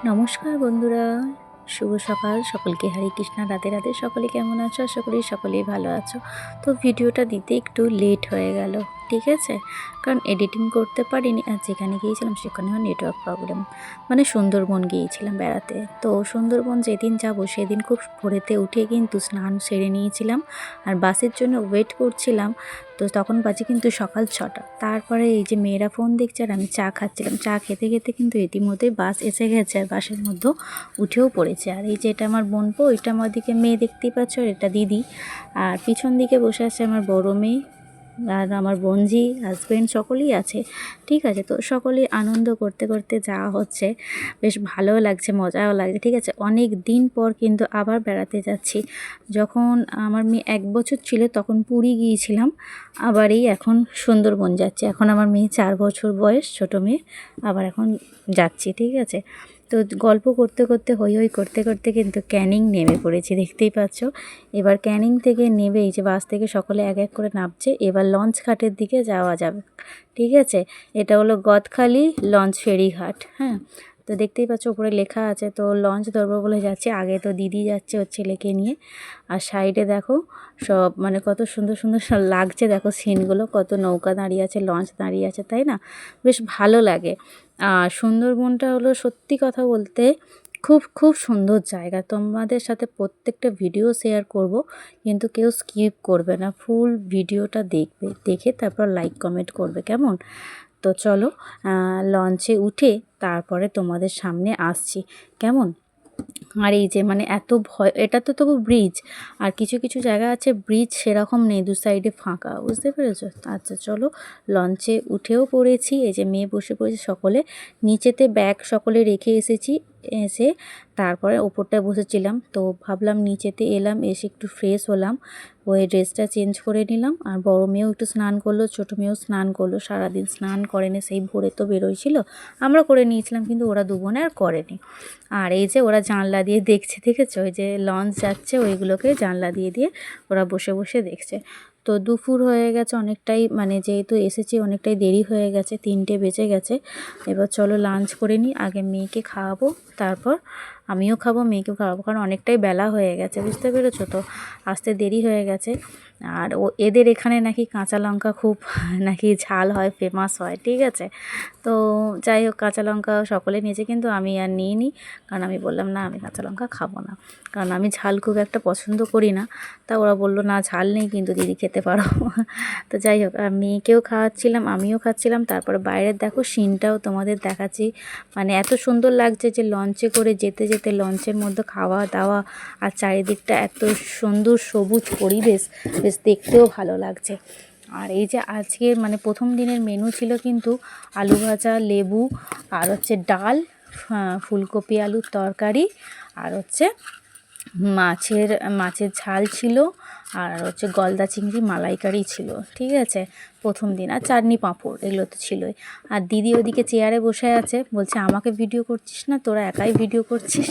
নমস্কার বন্ধুরা, শুভ সকাল। সকলকে হরে কৃষ্ণা, রাধে রাধে। সকলে কেমন আছো? আশা করি সকলেই ভালো আছো। তো ভিডিওটা দিতে একটু লেট হয়ে গেল, ঠিক আছে, কারণ এডিটিং করতে পারিনি। আর যেখানে গিয়েছিলাম সেখানেও নেটওয়ার্ক প্রবলেম, মানে সুন্দরবন গিয়েছিলাম বেড়াতে। তো সুন্দরবন যেদিন যাব সেদিন খুব ভোরেতে উঠে কিন্তু স্নান সেরে নিয়েছিলাম আর বাসের জন্য ওয়েট করছিলাম। তো তখন বাজে কিন্তু সকাল 6টা। তারপরে এই যে মেয়েরা ফোন দেখছে আর আমি চা খাচ্ছিলাম। চা খেতে খেতে কিন্তু ইতিমধ্যেই বাস এসে গেছে আর বাসের মধ্যে উঠেও পড়েছে। আর এই যে এটা আমার বোনপো, এটা আমার দিকে মেয়ে দেখতেই পাচ্ছ, আর এটা দিদি। আর পিছন দিকে বসে আছে আমার বড় মেয়ে আর আমার বোনঝি, হাজব্যান্ড, সকলেই আছে, ঠিক আছে। তো সকলেই আনন্দ করতে করতে যাওয়া হচ্ছে, বেশ ভালোও লাগছে, মজাও লাগছে, ঠিক আছে। অনেক দিন পর কিন্তু আবার বেড়াতে যাচ্ছি। যখন আমার মেয়ে 1 বছর ছিল তখন পুরী গিয়েছিলাম, আবার এই এখন সুন্দরবন যাচ্ছি। এখন আমার মেয়ে 4 বছর বয়স, ছোটো মেয়ে, আবার এখন যাচ্ছি, ঠিক আছে। তো গল্প করতে করতে হই হই করতে করতে কিন্তু ক্যানিং নেমে পড়েছি, দেখতেই পাচ্ছ। এবার ক্যানিং থেকে নেমে এই যে বাস থেকে সকলে এক এক করে নামছে। এবার লঞ্চ ঘাটের দিকে যাওয়া যাবে, ঠিক আছে। এটা হলো গদখালি লঞ্চ ফেরিঘাট, হ্যাঁ। তো দেখতেই পাচ্ছ উপরে লেখা আছে। তো লঞ্চ ধরবো বলে যাচ্ছে। আগে তো দিদি যাচ্ছে ওর ছেলেকে নিয়ে। আর সাইডে দেখো সব মানে কত সুন্দর সুন্দর সব লাগছে, দেখো সিনগুলো, কত নৌকা দাঁড়িয়ে আছে, লঞ্চ দাঁড়িয়ে আছে, তাই না? বেশ ভালো লাগে। আর সুন্দরবনটা হলো সত্যি কথা বলতে খুব খুব সুন্দর জায়গা। তোমাদের সাথে প্রত্যেকটা ভিডিও শেয়ার করব, কিন্তু কেউ স্কিপ করবে না, ফুল ভিডিওটা দেখবে, দেখে তারপর লাইক কমেন্ট করবে, কেমন? তো চলো লঞ্চে উঠে তারপরে তোমাদের সামনে আসছি, কেমন? আর এই যে মানে এত ভয়, এটা তো তবু ব্রিজ, আর কিছু কিছু জায়গা আছে ব্রিজ সেরকম নেই, দু সাইডে ফাঁকা, বুঝতে পেরেছো? আচ্ছা চলো, লঞ্চে উঠেও পড়েছি। এই যে মেয়ে বসে পড়েছে, সকলে নিচেতে ব্যাগ সকলে রেখে এসেছি। এসে তারপরে ওপরটায় বসেছিলাম। তো ভাবলাম নিচেতে এলাম, এসে একটু ফ্রেশ হলাম, ওই ড্রেসটা চেঞ্জ করে নিলাম। আর বড় মেয়েও একটু স্নান করলো, ছোটো মেয়েও স্নান করলো। সারাদিন স্নান করেনি, সেই ভোরে তো বেরোয়ছিল, আমরা করে নিয়েছিলাম, কিন্তু ওরা দু বোনে আর করেনি। আর এই যে ওরা জানলা দিয়ে দেখছে, দেখেছো? ওই যে লঞ্চ যাচ্ছে ওইগুলোকে জানলা দিয়ে দিয়ে ওরা বসে বসে দেখছে। তো দুপুর হয়ে গেছে অনেকটাই, মানে যেহেতু এসেছি অনেকটাই দেরি হয়ে গেছে, 3টে বেজে গেছে। এবার চলো লাঞ্চ করে নিই, আগে মেয়েকে খাওয়াবো, তারপর আমিও খাবো, মেয়েকেও খাওয়াবো, কারণ অনেকটাই বেলা হয়ে গেছে, বুঝতে পেরেছো তো, আসতে দেরি হয়ে গেছে। আর এদের এখানে নাকি কাঁচা লঙ্কা খুব নাকি ঝাল হয়, ফেমাস হয়, ঠিক আছে। তো যাই হোক, কাঁচা লঙ্কা সকলে নিয়েছে, কিন্তু আমি আর নিইনি, কারণ আমি বললাম না, আমি কাঁচা লঙ্কা খাবো না, কারণ আমি ঝাল খুব একটা পছন্দ করি না। তা ওরা বললো না ঝাল নেই, কিন্তু দিদি খেতে পারো। তো যাই হোক, মেয়েকেও খাওয়াচ্ছিলাম, আমিও খাচ্ছিলাম। তারপরে বাইরের দেখো সিনটাও তোমাদের দেখাচ্ছি, মানে এত সুন্দর লাগছে যে লঞ্চে করে যেতে যেতে লঞ্চের মধ্যে খাওয়া দাওয়া, আর চারিদিকটা এত সুন্দর সবুজ পরিবেশ, বেশ দেখতেও ভালো লাগছে। আর এই যে আজকের মানে প্রথম দিনের মেনু ছিল কিন্তু আলু ভাজা, লেবু, আর হচ্ছে ডাল, ফুলকপি আলুর তরকারি, আর হচ্ছে মাছের মাছের ঝাল ছিল, আর হচ্ছে গলদা চিংড়ি মালাইকারি ছিল, ঠিক আছে, প্রথম দিন। আর চাটনি পাঁপড়, এগুলো তো ছিলই। আর দিদি ওদিকে চেয়ারে বসে আছে, বলছে আমাকে ভিডিও করছিস না, তোরা একাই ভিডিও করছিস।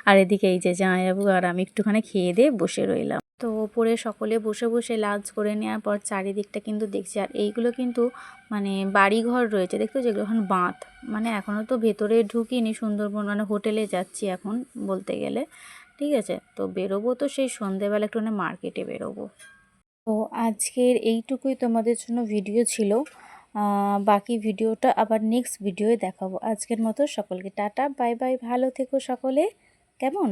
আর এদিকে এই যে জামাইবাবু আর আমি একটুখানি খেয়ে দিয়ে বসে রইলাম। তো ওপরে সকলে বসে বসে লাঞ্চ করে নেওয়ার পর চারিদিকটা কিন্তু দেখছি। আর এইগুলো কিন্তু মানে বাড়িঘর রয়েছে, দেখতে, যেগুলো এখন বাঁধ, মানে এখনও তো ভেতরে ঢুকিনি সুন্দরবন, মানে হোটেলে যাচ্ছি এখন বলতে গেলে, ঠিক আছে। তো বেরোবো তো সেই সন্ধেবেলা একটু মার্কেটে বেরোবো। তো আজকের এইটুকুই তোমাদের জন্য ভিডিও ছিল। বাকি ভিডিওটা আবার নেক্সট ভিডিওয়ে দেখাবো। আজকের মতো সকলকে টাটা, বাই বাই, ভালো থেকো সকলে, কেমন?